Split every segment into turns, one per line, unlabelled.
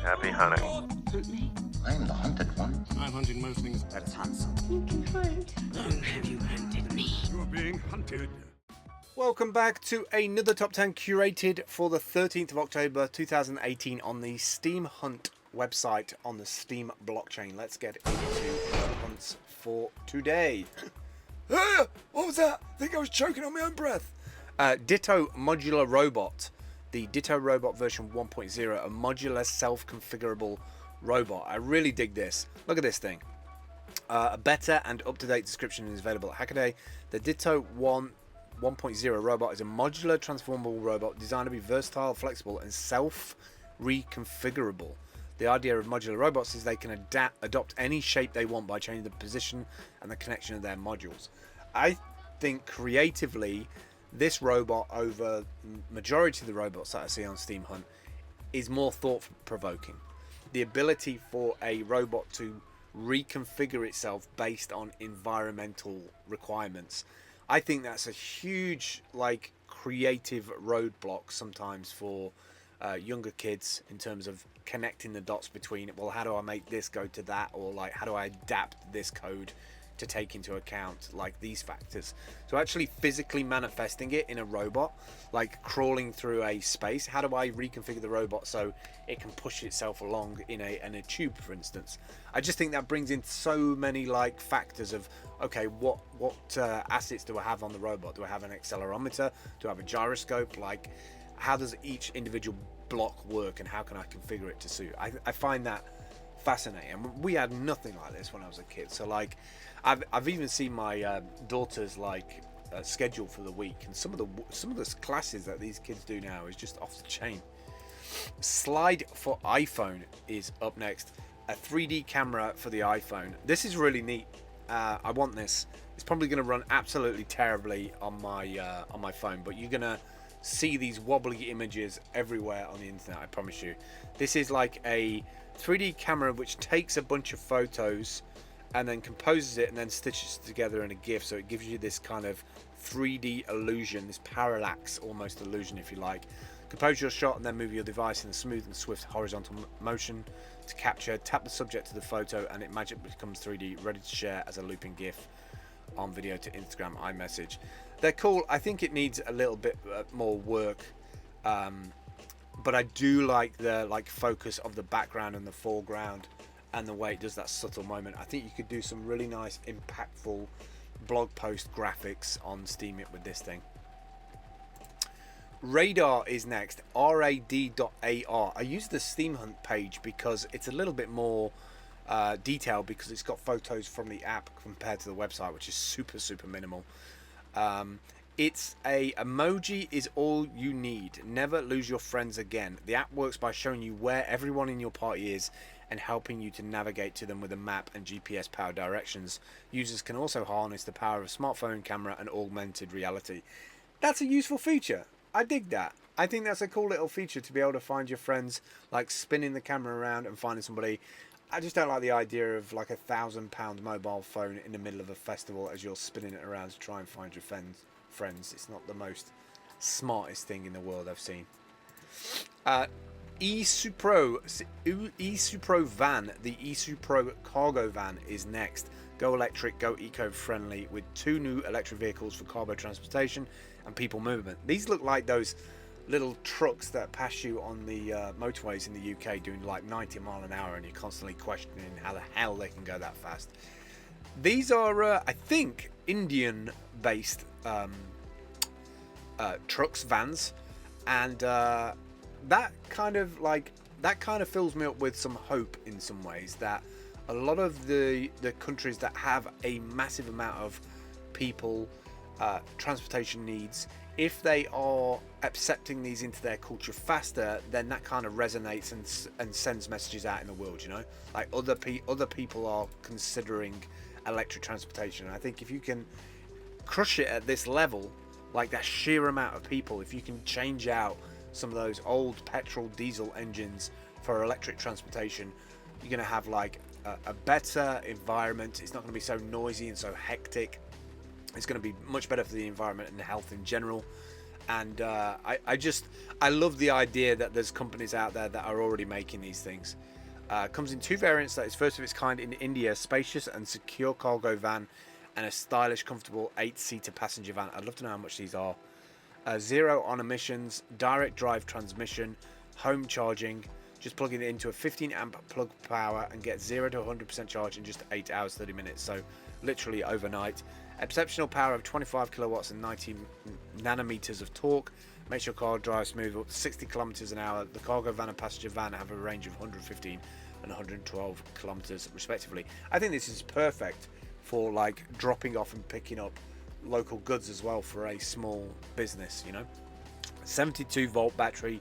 Happy hunting.
Hunt me.
I'm the hunted one.
I'm hunting most things.
That is huntz.
You can hunt.
Have you hunted me?
You're being hunted.
Welcome back to another Top 10 curated for the 13th of October 2018 on the Steam Hunt website on the Steam blockchain. Let's get into the hunts for today. What was that? I think I was choking on my own breath. Ditto Modular Robot. The Ditto Robot version 1.0, a modular self-configurable robot. I really dig this. Look at this thing. A better and up-to-date description is available at Hackaday. The Ditto 1.0 robot is a modular transformable robot designed to be versatile, flexible, and self-reconfigurable. The idea of modular robots is they can adopt any shape they want by changing the position and the connection of their modules. I think creatively, this robot over majority of the robots that I see on Steam Hunt is more thought-provoking. The ability for a robot to reconfigure itself based on environmental requirements. I think that's a huge, like, creative roadblock sometimes for younger kids in terms of connecting the dots between, well, how do I make this go to that, or like, how do I adapt this code to take into account like these factors. So actually physically manifesting it in a robot, like crawling through a space, how do I reconfigure the robot so it can push itself along in a tube, for instance? I just think that brings in so many like factors of, okay, what assets do I have on the robot? Do I have an accelerometer? Do I have a gyroscope? Like, how does each individual block work, and how can I configure it to suit? I find that fascinating. And we had nothing like this when I was a kid. So like, I've even seen my daughter's like schedule for the week, and some of the classes that these kids do now is just off the chain. Slide for iPhone is up next. A 3D camera for the iPhone. This is really neat. I want this. It's probably going to run absolutely terribly on my phone, but you're gonna see these wobbly images everywhere on the internet, I promise you. This is like a 3D camera which takes a bunch of photos and then composes it and then stitches it together in a GIF, so it gives you this kind of 3D illusion, this parallax almost illusion, if you like. Compose your shot and then move your device in a smooth and swift horizontal motion to capture. Tap the subject to the photo and it magically becomes 3D, ready to share as a looping GIF on video to Instagram, iMessage. They're cool. I think it needs a little bit more work, but I do like the focus of the background and the foreground and the way it does that subtle moment. I think you could do some really nice impactful blog post graphics on Steam It with this thing. Radar is next. rad.ar. I use the Steam Hunt page because it's a little bit more detailed, because it's got photos from the app compared to the website, which is super minimal. It's a emoji is all you need. Never lose your friends again. The app works by showing you where everyone in your party is and helping you to navigate to them with a map and GPS powered directions. Users can also harness the power of a smartphone camera and augmented reality. That's a useful feature. I dig that. I think that's a cool little feature to be able to find your friends, like spinning the camera around and finding somebody. I just don't like the idea of like £1,000 mobile phone in the middle of a festival as you're spinning it around to try and find your friends. It's not the most smartest thing in the world I've seen. eSupro van, the eSupro cargo van is next. Go electric, go eco-friendly with 2 new electric vehicles for cargo transportation and people movement. These look like those little trucks that pass you on the motorways in the UK doing like 90 mile an hour, and you're constantly questioning how the hell they can go that fast. These are I think Indian based trucks, vans, and that kind of fills me up with some hope in some ways, that a lot of the countries that have a massive amount of people transportation needs, if they are accepting these into their culture faster, then that kind of resonates and sends messages out in the world, you know, like other people are considering electric transportation. And I think if you can crush it at this level, like that sheer amount of people, if you can change out some of those old petrol diesel engines for electric transportation, you're going to have like a better environment. It's not going to be so noisy and so hectic. It's going to be much better for the environment and health in general. And I love the idea that there's companies out there that are already making these things. Comes in 2 variants. That is first of its kind in India, spacious and secure cargo van, and a stylish, comfortable 8-seater passenger van. I'd love to know how much these are. 0 on emissions, direct drive transmission, home charging. Just plugging it into a 15 amp plug power and get 0 to 100% charge in just 8 hours 30 minutes. So literally overnight. Exceptional power of 25 kilowatts and 90 nanometers of torque. Makes your car drive smooth up to 60 kilometers an hour. The cargo van and passenger van have a range of 115 and 112 kilometers respectively. I think this is perfect for like dropping off and picking up local goods as well for a small business, you know. 72 volt battery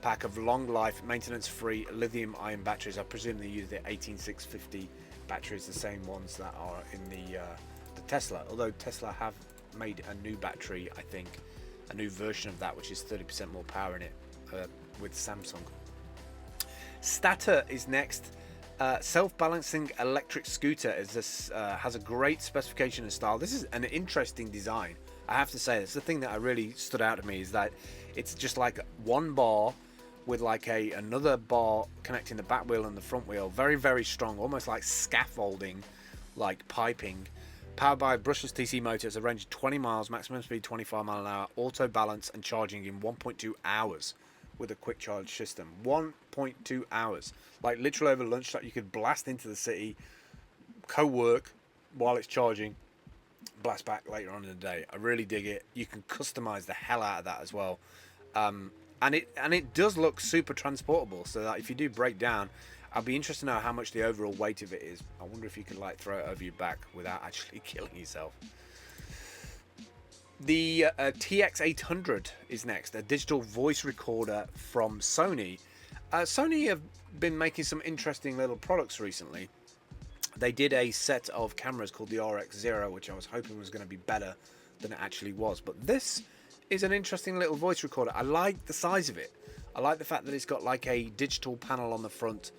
pack of long life, maintenance free lithium ion batteries. I presume they use the 18650 batteries, the same ones that are in the Tesla, although Tesla have made a new battery, I think, a new version of that which is 30% more power in it, with Samsung. Stata is next. Self-balancing electric scooter has a great specification and style. This is an interesting design, I have to say. It's the thing that really stood out to me, is that it's just like one bar with like another bar connecting the back wheel and the front wheel. Very, very strong, almost like scaffolding, like piping. Powered by a brushless TC motor. It's a range of 20 miles, maximum speed 25 miles an hour, auto balance and charging in 1.2 hours with a quick charge system. 1.2 hours. Like literally over lunchtime, you could blast into the city, co-work while it's charging, blast back later on in the day. I really dig it. You can customize the hell out of that as well. And it does look super transportable, so that if you do break down, I'd be interested to know how much the overall weight of it is. I wonder if you could like throw it over your back without actually killing yourself. The TX800 is next, a digital voice recorder from Sony. Sony have been making some interesting little products recently. They did a set of cameras called the RX0, which I was hoping was going to be better than it actually was. But this is an interesting little voice recorder. I like the size of it. I like the fact that it's got like a digital panel on the front.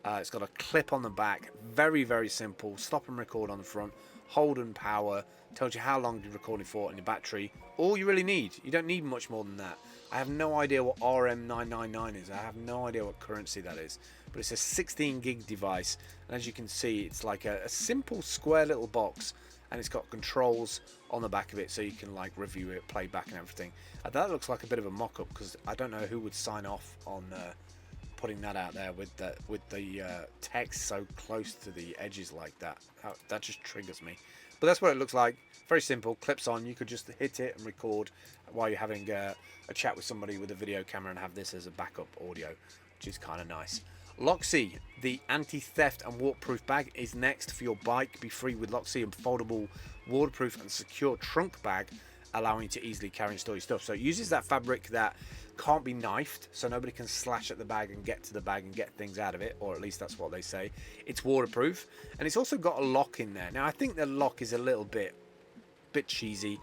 It's got a clip on the back. Very, very simple. Stop and record on the front. Hold and power. Tells you how long you're recording for and your battery. All you really need. You don't need much more than that. I have no idea what RM999 is. I have no idea what currency that is. But it's a 16 gig device. And as you can see, it's like a simple square little box. And it's got controls on the back of it so you can like review it, play back and everything. That looks like a bit of a mock-up, because I don't know who would sign off on putting that out there with the text so close to the edges like that. That just triggers me. But that's what it looks like. Very simple. Clips on. You could just hit it and record while you're having a chat with somebody with a video camera and have this as a backup audio, which is kind of nice. Lotsa, the anti-theft and waterproof bag, is next for your bike. Be free with Lotsa, a foldable, waterproof and secure trunk bag, allowing you to easily carry and store your stuff. So it uses that fabric that can't be knifed, so nobody can slash at the bag and get to the bag and get things out of it, or at least that's what they say. It's waterproof, and it's also got a lock in there. Now I think the lock is a little bit cheesy.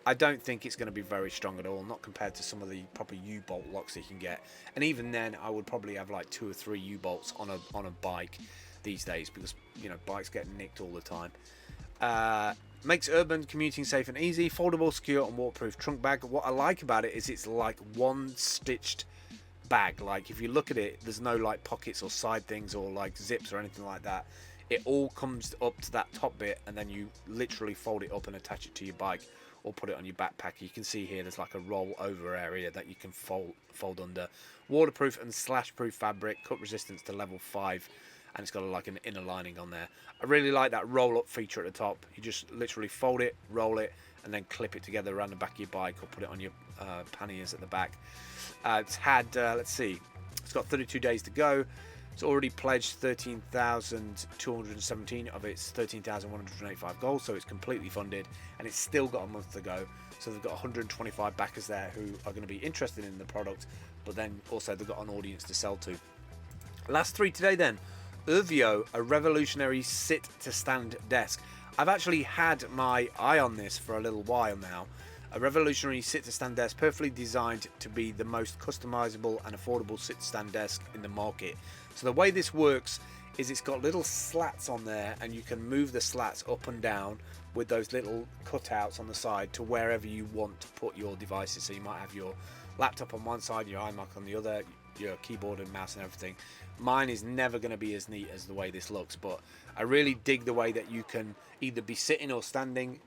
I don't think it's going to be very strong at all, not compared to some of the proper U-bolt locks that you can get. And even then, I would probably have like 2 or 3 U-bolts on a bike these days, because you know bikes get nicked all the time. Makes urban commuting safe and easy. Foldable, secure and waterproof trunk bag. What I like about it is it's like one stitched bag. Like if you look at it, there's no like pockets or side things or like zips or anything like that. It all comes up to that top bit, and then you literally fold it up and attach it to your bike or put it on your backpack. You can see here there's like a roll over area that you can fold under. Waterproof and slash proof fabric, cut resistance to level 5, and it's got like an inner lining on there. I really like that roll up feature at the top. You just literally fold it, roll it, and then clip it together around the back of your bike, or put it on your panniers at the back. It's had let's see, it's got 32 days to go. It's already pledged 13,217 of its 13,185 goals, so it's completely funded, and it's still got a month to go. So they've got 125 backers there who are going to be interested in the product, but then also they've got an audience to sell to. Last 3 today then. Urvio, a revolutionary sit-to-stand desk. I've actually had my eye on this for a little while now. A revolutionary sit-to-stand desk, perfectly designed to be the most customizable and affordable sit-to-stand desk in the market. So the way this works is it's got little slats on there, and you can move the slats up and down with those little cutouts on the side to wherever you want to put your devices. So you might have your laptop on one side, your iMac on the other, your keyboard and mouse and everything. Mine is never going to be as neat as the way this looks, but I really dig the way that you can either be sitting or standing.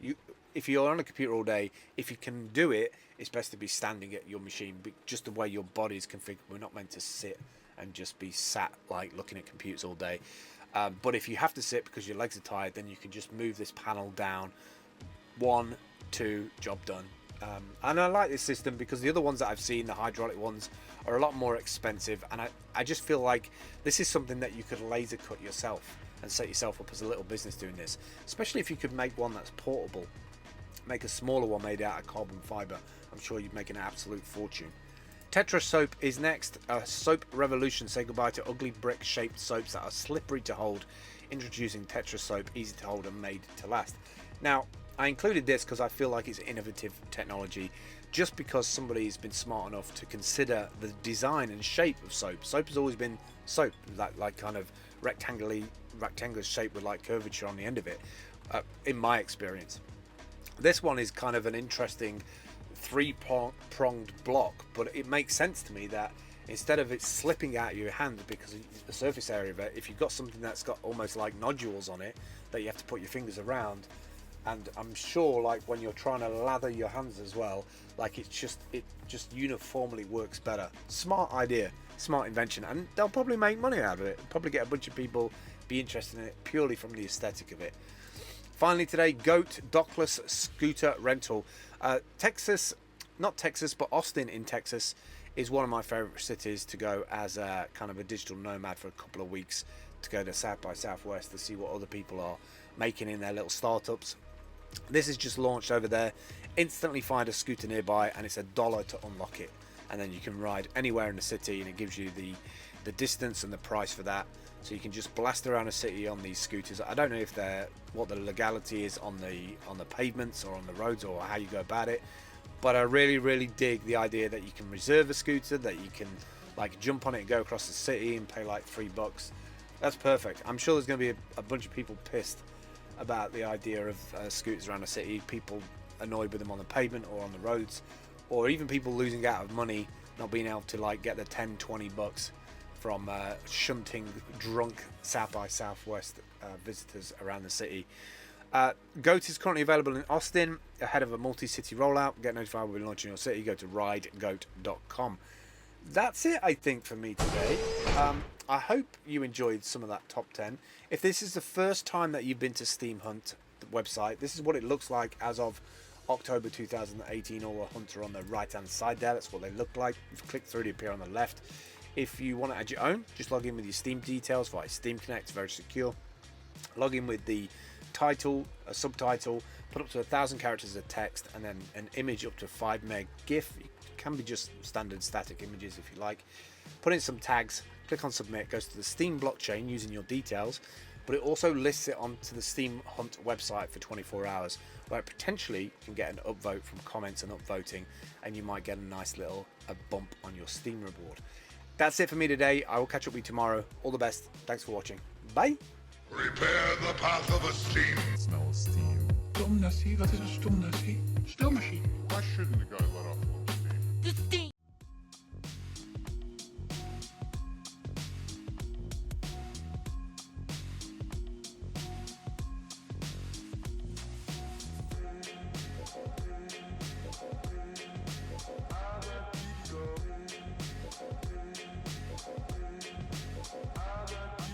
If you're on a computer all day, if you can do it, it's best to be standing at your machine, just the way your body is configured. We're not meant to sit and just be sat like looking at computers all day. But if you have to sit because your legs are tired, then you can just move this panel down. 1, 2, job done. And I like this system because the other ones that I've seen, the hydraulic ones, are a lot more expensive, and I just feel like this is something that you could laser cut yourself and set yourself up as a little business doing this, especially if you could make one that's portable. Make a smaller one made out of carbon fiber. I'm sure you'd make an absolute fortune. Petra Soap is next. A soap revolution. Say goodbye to ugly brick shaped soaps that are slippery to hold. Introducing Petra Soap, easy to hold and made to last. Now, I included this because I feel like it's innovative technology, just because somebody's been smart enough to consider the design and shape of soap. Soap has always been soap, like kind of rectangular shape with like curvature on the end of it, in my experience. This one is kind of an interesting three-pronged block, but it makes sense to me that instead of it slipping out of your hand because of the surface area of it, if you've got something that's got almost like nodules on it that you have to put your fingers around, and I'm sure like when you're trying to lather your hands as well, like it just uniformly works better. Smart idea, smart invention, and they'll probably make money out of it. Probably get a bunch of people be interested in it purely from the aesthetic of it. Finally today, Goat dockless scooter rental. Not Texas, but Austin in Texas is one of my favorite cities to go as a kind of a digital nomad for a couple of weeks, to go to South by Southwest to see what other people are making in their little startups. This is just launched over there. Instantly find a scooter nearby, and it's $1 to unlock it, and then you can ride anywhere in the city, and it gives you the distance and the price for that. So you can just blast around a city on these scooters. I don't know if what the legality is on the pavements or on the roads, or how you go about it, but I really dig the idea that you can reserve a scooter, that you can like jump on it and go across the city and pay like $3. That's perfect. I'm sure there's going to be a bunch of people pissed about the idea of scooters around the city, people annoyed with them on the pavement or on the roads, or even people losing out of money, not being able to like get the $10-20 from shunting drunk South by Southwest visitors around the city. Goat is currently available in Austin, ahead of a multi-city rollout. Get notified when we're launching your city. Go to rad.ar. That's it, I think, for me today. I hope you enjoyed some of that top 10. If this is the first time that you've been to Steam Hunt, the website, this is what it looks like as of October 2018. All the hunts are on the right-hand side there. That's what they look like. If you click through, they appear on the left. If you want to add your own, just log in with your Steam details via Steam Connect. It's very secure. Log in with the title, a subtitle, put up to 1,000 characters of text, and then an image up to 5 meg GIF. It can be just standard static images if you like. Put in some tags, click on submit, goes to the Steam blockchain using your details, but it also lists it onto the Steam Hunt website for 24 hours, where it potentially can get an upvote from comments and upvoting, and you might get a nice little bump on your Steam reward. That's it for me today. I will catch up with you tomorrow. All the best. Thanks for watching. Bye.
Prepare the path of a steam.
Smell of steam.
Stumnassie? Wat is een stumnassie? Stoommachine. Why shouldn't the guy let off a little steam?
The steam.